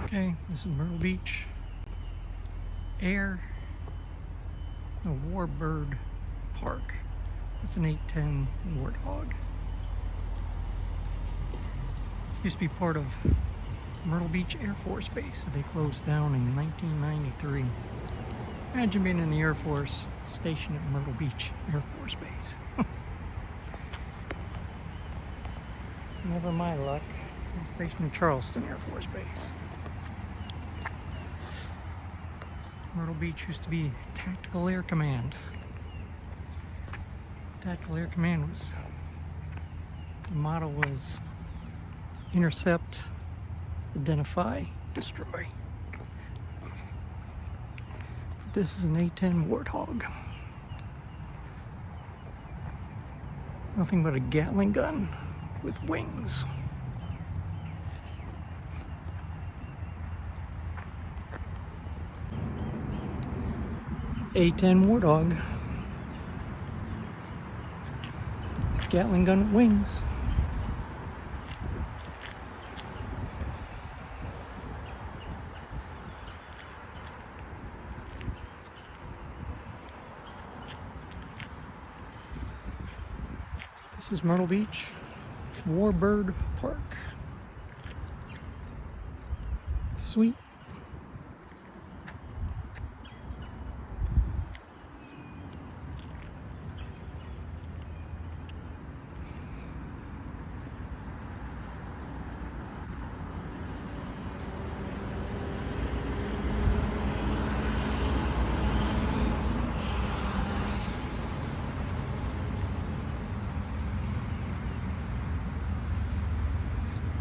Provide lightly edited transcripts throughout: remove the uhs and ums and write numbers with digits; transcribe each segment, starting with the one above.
Okay, this is Myrtle Beach Air, the Warbird Park. It's an 810 Warthog. Used to be part of Myrtle Beach Air Force Base that they closed down in 1993. Imagine being in the Air Force stationed at Myrtle Beach Air Force Base. It's never my luck. I'm stationed in Charleston Air Force Base. Myrtle Beach used to be Tactical Air Command. Tactical Air Command was, the motto was intercept, identify, destroy. This is an A-10 Warthog. Nothing but a Gatling gun with wings. A-10 Warthog. Gatling gun with wings. This is Myrtle Beach Warbird Park. Sweet.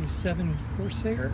A7 Corsair.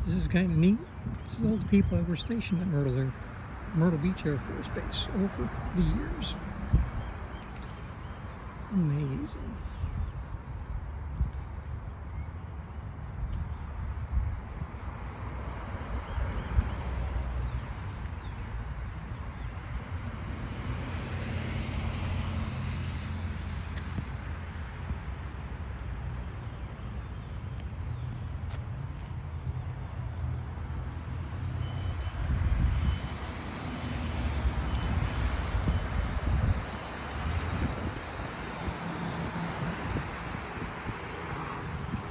This is kind of neat. This is all the people that were stationed at Myrtle Beach Air Force Base over the years. Amazing.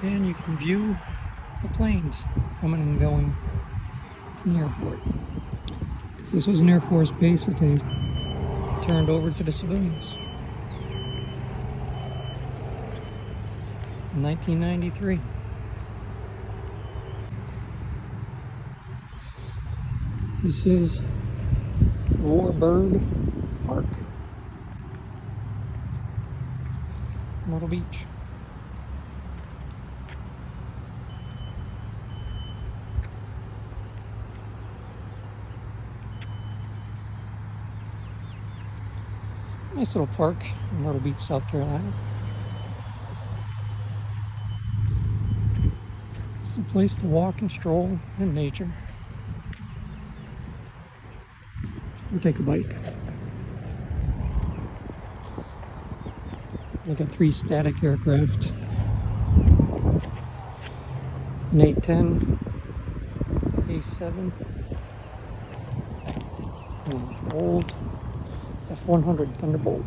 And you can view the planes coming and going from the airport. This was an Air Force base that they turned over to the civilians in 1993. This is Warbird Park, Myrtle Beach. Nice little park in Myrtle Beach, South Carolina. It's a place to walk and stroll in nature. Or take a bike. They got 3 static aircraft. An A-10, A-7, and an old F-100 Thunderbolt.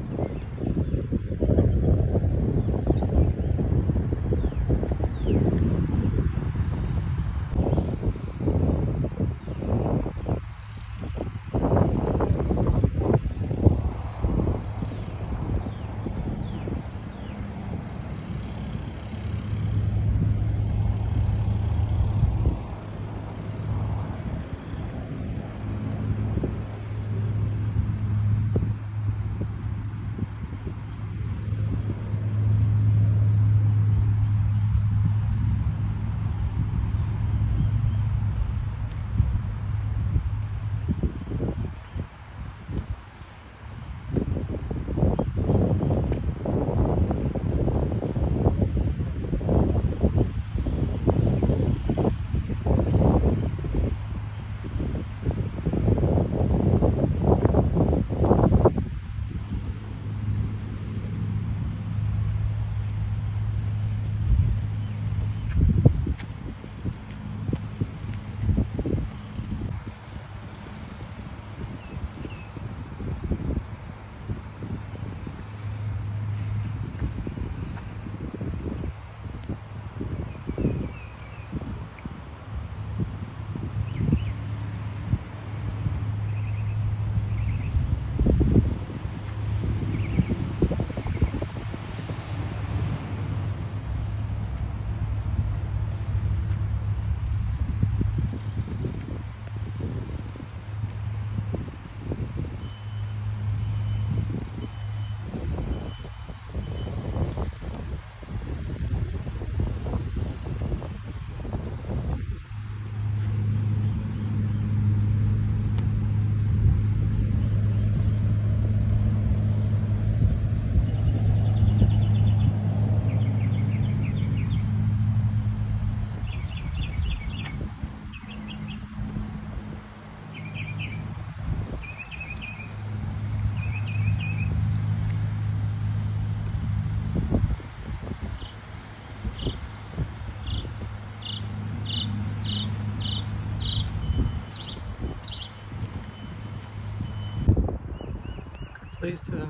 Place to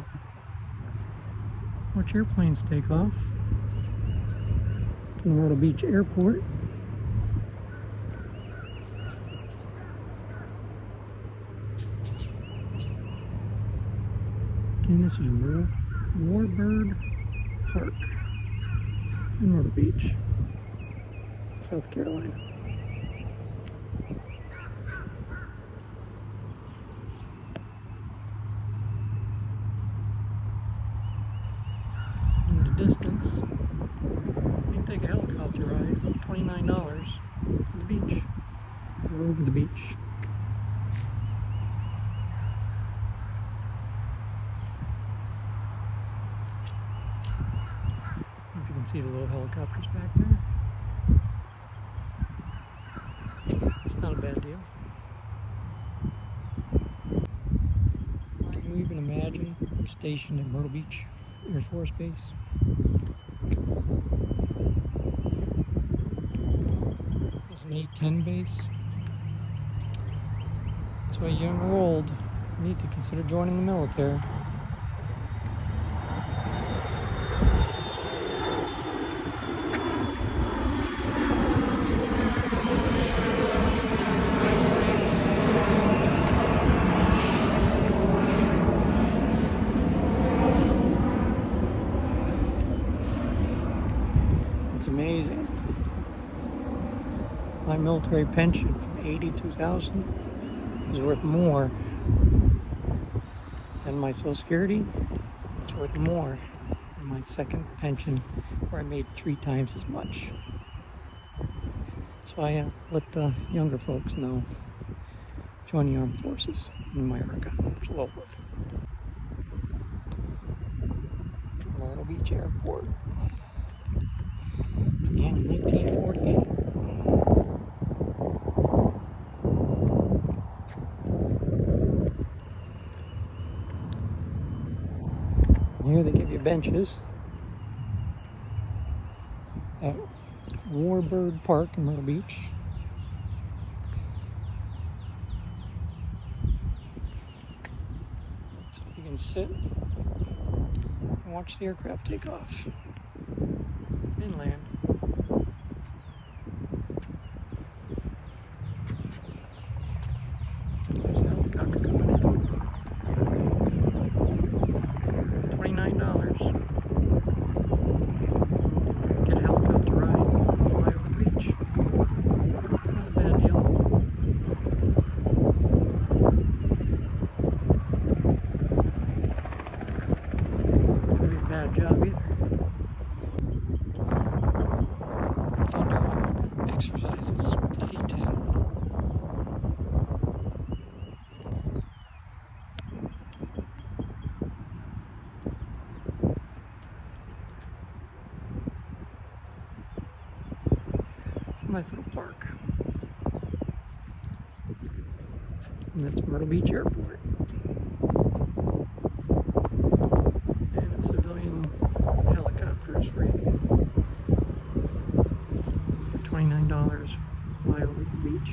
watch airplanes take off from the Myrtle Beach Airport. Again, this is Warbird Park in Myrtle Beach, South Carolina. Distance, you can take a helicopter ride, $29 to the beach, or over the beach. If you can see the little helicopters back there, it's not a bad deal. Can you even imagine you're stationed at Myrtle Beach Air Force Base? It's an A-10 base. That's why young or old, you need to consider joining the military. It's amazing. My military pension from $82,000 is worth more than my Social Security. It's worth more than my second pension, where I made 3 times as much. That's why I let the younger folks know. Join the armed forces in America. It's well worth it. Myrtle Beach Airport. Began in 1948. benches at Warbird Park in Myrtle Beach. So you can sit and watch the aircraft take off and land. There's a helicopter coming in. $29. Get a helicopter ride, fly over the beach. It's not a bad deal. Wouldn't be a bad job either. Thunder exercises with the A-10. It's a nice little park. And that's Myrtle Beach Airport. And a civilian helicopter is ready. For $29, fly over the beach.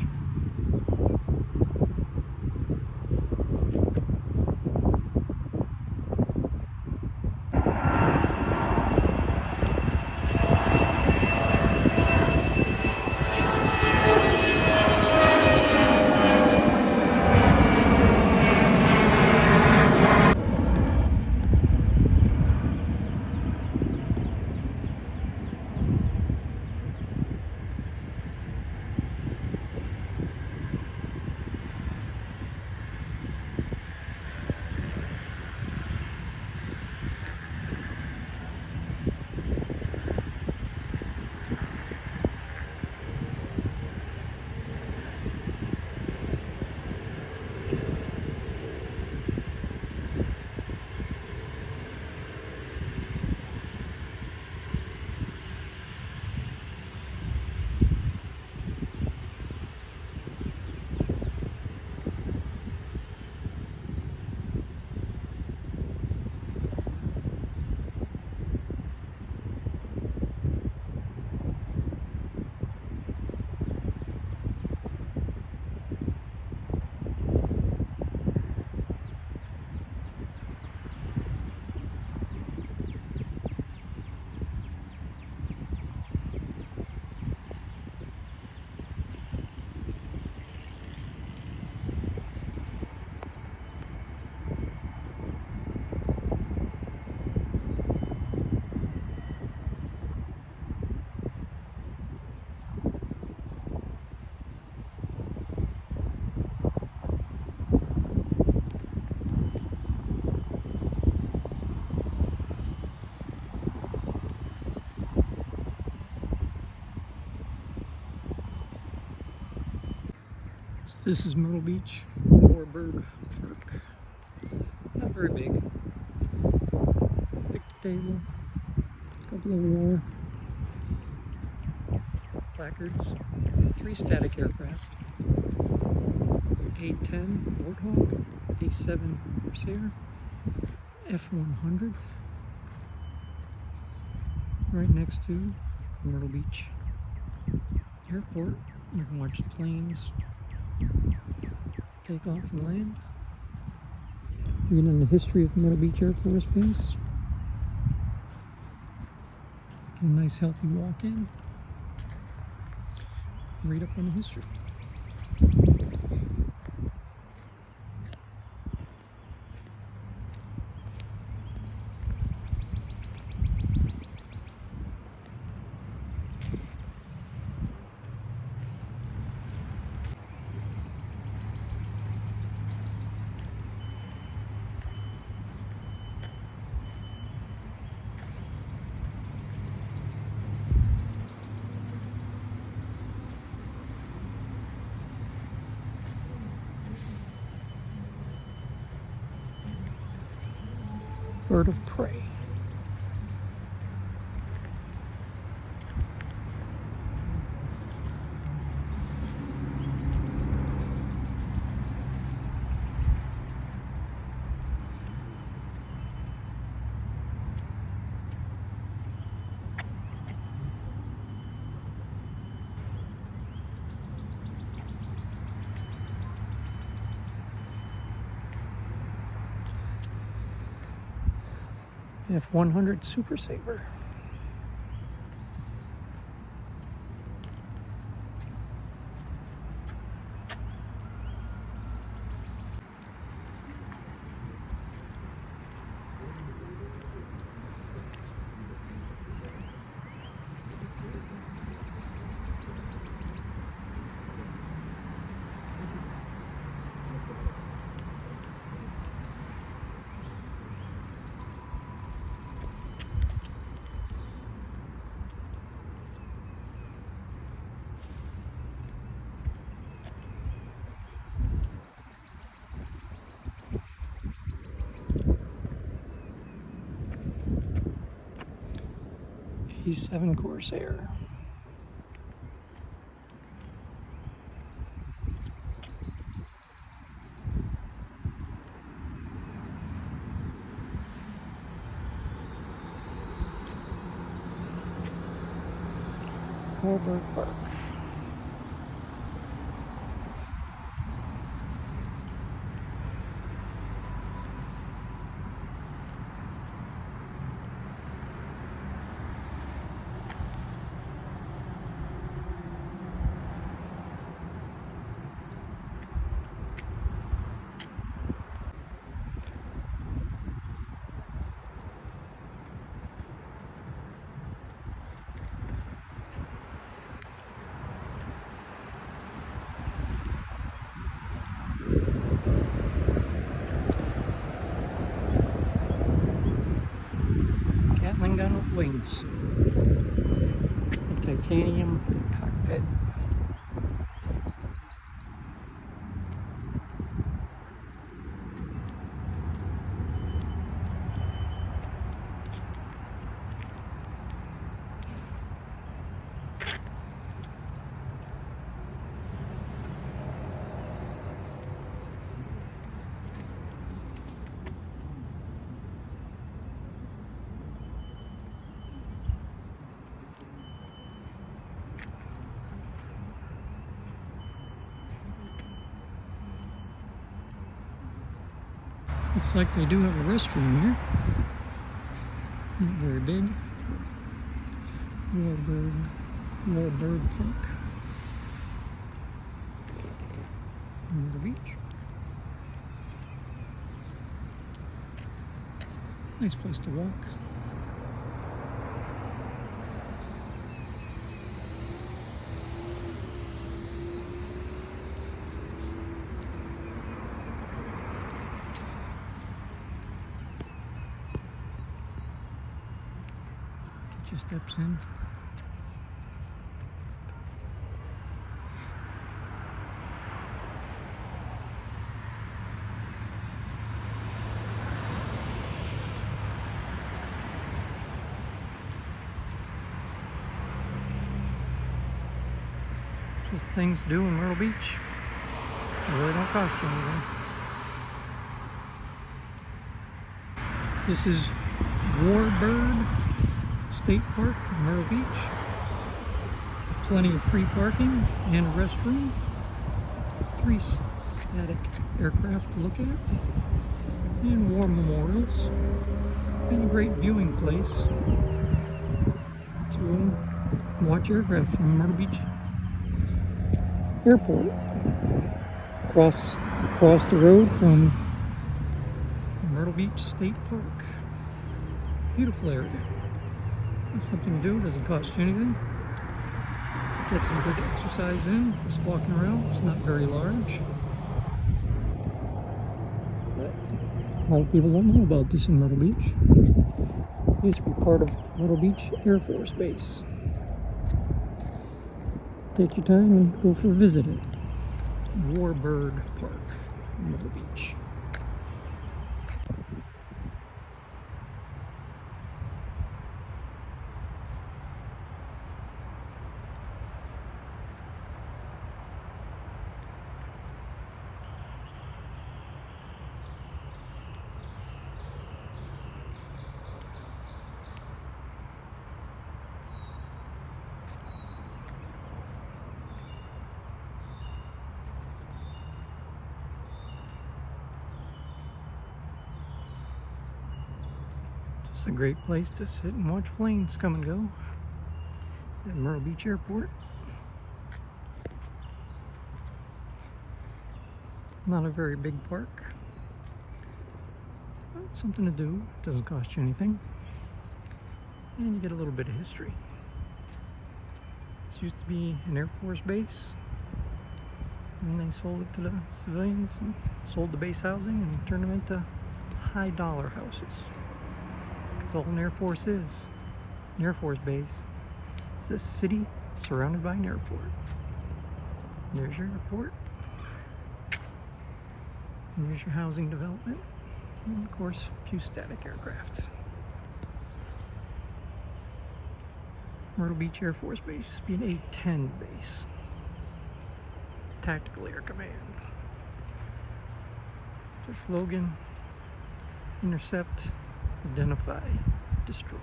So this is Myrtle Beach, Warbird Park. Not very big. Big table, a couple of war placards, 3 static aircraft, A-10 Warthog, A-7 Corsair, F-100, right next to Myrtle Beach Airport. You can watch the planes take off and land. Read on the history of Myrtle Beach Air Force Base. Get a nice healthy walk in. Read up on the history. Bird of prey. F-100 Super Saver. E7 Corsair. Warbird Park. Gatling gun with wings. A titanium cockpit. Looks like they do have a restroom here. Not very big. Warbird Park. On the beach. Nice place to walk. Get your steps in. Just things to do in Myrtle Beach. It really don't cost you anything. This is Warbird State Park in Myrtle Beach. Plenty of free parking and a restroom. 3 static aircraft to look at. And war memorials. And a great viewing place to watch aircraft from Myrtle Beach Airport. Across the road from Myrtle Beach State Park. Beautiful area. It's something to do, doesn't cost you anything. Get some good exercise in, just walking around. It's not very large. But a lot of people don't know about this in Myrtle Beach. It used to be part of Myrtle Beach Air Force Base. Take your time and go for a visit at Warbird Park in Myrtle Beach. It's a great place to sit and watch planes come and go at Myrtle Beach Airport. Not a very big park. But something to do. It doesn't cost you anything. And you get a little bit of history. This used to be an Air Force base. And they sold it to the civilians and sold the base housing and turned them into high dollar houses. Because all an Air Force is, an Air Force base, it's a city surrounded by an airport. There's your airport. And there's your housing development. And of course, a few static aircraft. Myrtle Beach Air Force Base used to be an A-10 base. Tactical Air Command. Their slogan: intercept, identify, destroy.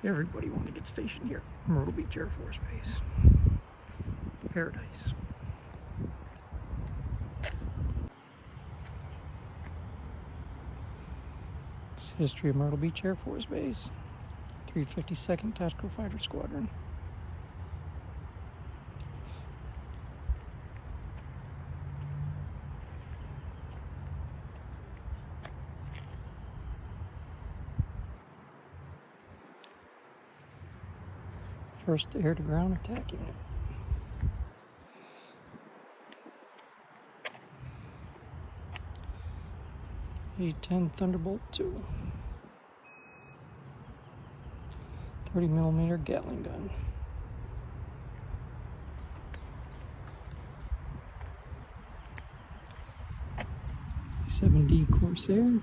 Everybody wanted to get stationed here. Myrtle Beach Air Force Base. Paradise. It's the history of Myrtle Beach Air Force Base. 352nd Tactical Fighter Squadron. First air-to-ground attack unit. A-10 Thunderbolt II. 30mm Gatling gun. 7D Corsair.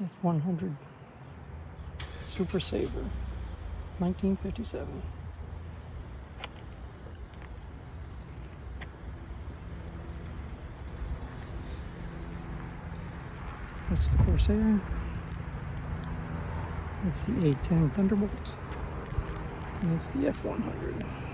F-100 Super Saver, 1957. That's the Corsair. That's the A-10 Thunderbolt. And it's the F-100.